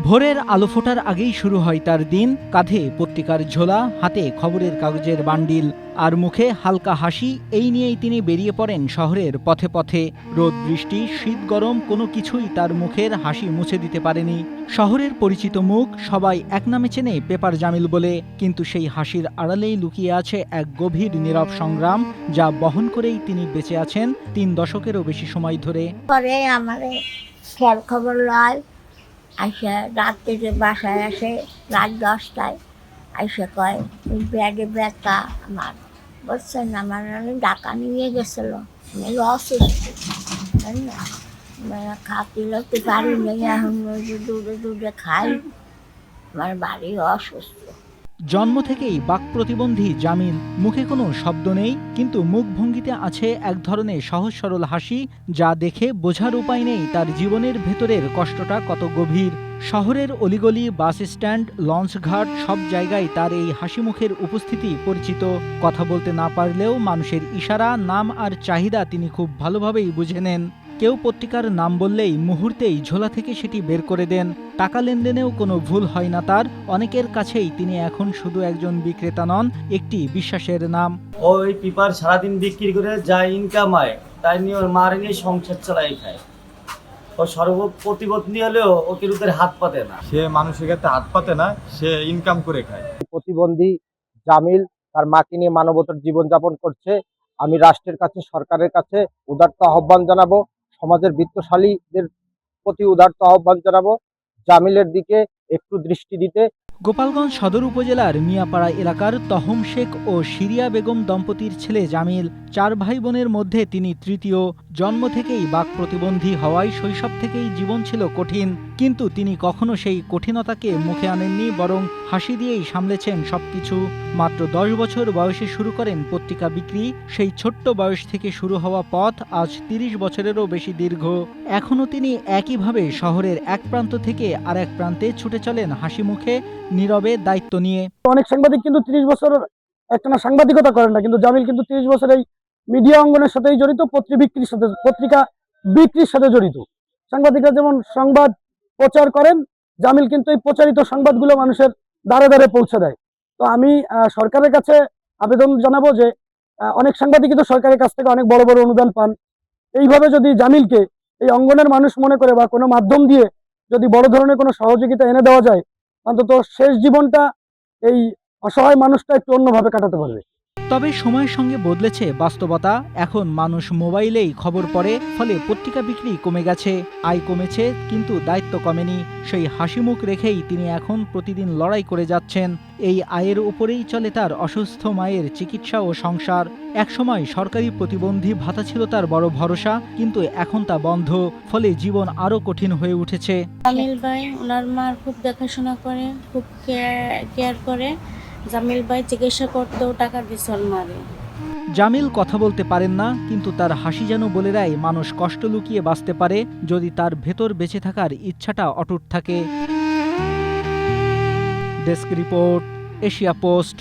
ভোরের আলো ফোটার আগেই শুরু হয় তার দিন। কাঁধে পত্রিকার ঝোলা, হাতে খবরের কাগজের বান্ডিল আর মুখে হালকা হাসি। এই নিয়েই তিনি বেরিয়ে পড়েন শহরের পথে পথে। রোদ বৃষ্টি, শীত গরম কোনো কিছুই তার মুখের হাসি মুছে দিতে পারেনি। শহরের পরিচিত মুখ, সবাই এক নামে চেনে পেপার জামিল বলে। কিন্তু সেই হাসির আড়ালেই লুকিয়ে আছে এক গভীর নীরব সংগ্রাম, যা বহন করেই তিনি বেঁচে আছেন 3 দশকেরও বেশি সময় ধরে। পরে আমারে খেয়াল খবর লয়, আইসা রাত্রে বাসায় আসে রাত 10টায়। আইসা কয় ওই ব্যাগে ব্যথা আমার, বুঝছেন, আমার ঢাকা নিয়ে গেছিল, আমি অসুস্থ, তাই না, খাতি লড়তে পারি নেই, এখন দূরে দূরে খাই, আমার বাড়ি অসুস্থ। জন্ম থেকেই বাক প্রতিবন্ধী জামিল। মুখে কোনো শব্দ নেই, কিন্তু মুখভঙ্গিতে আছে এক ধরনের সহজ সরল হাসি, যা দেখে বোঝার উপায় নেই তার জীবনের ভেতরের কষ্টটা কত গভীর। শহরের অলিগলি, বাস স্ট্যান্ড, লঞ্চঘাট, সব জায়গায় তার এই হাসি মুখের উপস্থিতি পরিচিত। কথা বলতে না পারলেও মানুষের ইশারা, নাম আর চাহিদা তিনি খুব ভালোভাবেই বুঝে নেন। কেউ পত্রিকার নাম বললেই মুহূর্তেই ঝোলা থেকে সেটি বের করে দেন। টাকা লেনদেনেও কোনো ভুল হয় না তার। অনেকের কাছেই তিনি এখন শুধু একজন বিক্রেতা নন, একটি বিশ্বাসের নাম। ওই পেপার সারাদিন বিক্রি করে যা ইনকাম হয় তাই নিয়ে ওর মার নিয়ে সংসার চালাই খায়। ও প্রতিবন্ধী হলেও ও কিরুদের হাত পাতে না, সে মানুষের কাছে হাত পাতে না, সে ইনকাম করে খায়। প্রতিবন্ধী জামিল তার মাকে নিয়ে মানবতার জীবনযাপন করছে। আমি রাষ্ট্রের কাছে, সরকারের কাছে উদারত আহ্বান জানাবো, সমাজের বিত্তশালীদের প্রতি উদারত আহ্বান জানাবো জামিলের দিকে একটু দৃষ্টি দিতে। গোপালগঞ্জ সদর উপজেলার মিয়াপাড়া এলাকার তহম শেখ ও শিরিয়া বেগম দম্পতির ছেলে জামিল। 4 ভাই বোনের মধ্যে তিনি তৃতীয়। জন্ম থেকেই বাক প্রতিবন্ধী হওয়ায় শৈশব থেকেই জীবন ছিল কঠিন, কিন্তু তিনি কখনো সেই কঠিনতাকে মুখে আনেননি, বরং হাসি দিয়েই সামলেছেন সবকিছু। মাত্র 10 বছর বয়সে শুরু করেন পত্রিকা বিক্রি। সেই ছোট্ট বয়স থেকে শুরু হওয়া পথ আজ 30 বছরেরও বেশি দীর্ঘ। এখনো তিনি একইভাবে শহরের এক প্রান্ত থেকে আর এক প্রান্তে ছুটে চলেন হাসি মুখে, নীরবে, দায়িত্ব নিয়ে। অনেক সাংবাদিক কিন্তু 30 বছর একটানা সাংবাদিকতা করেন না, কিন্তু জামিল কিন্তু 30 বছর এই মিডিয়া অঙ্গনের সাথেই জড়িত, পত্রিকা বিক্রির সাথে জড়িত। সাংবাদিকরা যেমন সংবাদ প্রচার করেন, জামিল কিন্তু এই প্রচারিত সংবাদগুলো মানুষের দ্বারে দ্বারে পৌঁছে দেয়। তো আমি সরকারের কাছে আবেদন জানাবো যে অনেক সাংবাদিকই তো সরকারের কাছ থেকে অনেক বড় বড় অনুদান পান। এইভাবে যদি জামিলকে এই অঙ্গনের মানুষ মনে করে বা কোনো মাধ্যম দিয়ে যদি বড় ধরনের কোনো সহযোগিতা এনে দেওয়া যায়, অন্তত শেষ জীবনটা এই অসহায় মানুষটা একটু অন্যভাবে কাটাতে পারবে। তবে সময়ের সঙ্গে বদলেছে বাস্তবতা। এখন মানুষ মোবাইলেই খবর পড়ে, ফলে পত্রিকা বিক্রি কমে গেছে। আয় কমেছে, কিন্তু দায়িত্ব কমেনি। সেই হাসিমুখ রেখেই তিনি এখন প্রতিদিন লড়াই করে যাচ্ছেন। এই আয়ের উপরেই চলে তার অসুস্থ মায়ের চিকিৎসা ও সংসার। একসময় সরকারি প্রতিবন্ধী ভাতা ছিল তার বড় ভরসা, কিন্তু এখন তা বন্ধ। ফলে জীবন আরো কঠিন হয়ে উঠেছে। জামিল ভাই ওনার মার খুব দেখাশোনা করে, খুব কেয়ার করে। জামিল ভাই চিকিৎসা করতেও টাকা দিছে ওর মারে। জামিল কথা বলতে পারেন না, কিন্তু তার হাসি যেন বলে দেয় মানুষ কষ্ট লুকিয়ে বাঁচতে পারে, যদি তার ভেতর বেঁচে থাকার ইচ্ছাটা অটুট থাকে। Desk report, Asia post.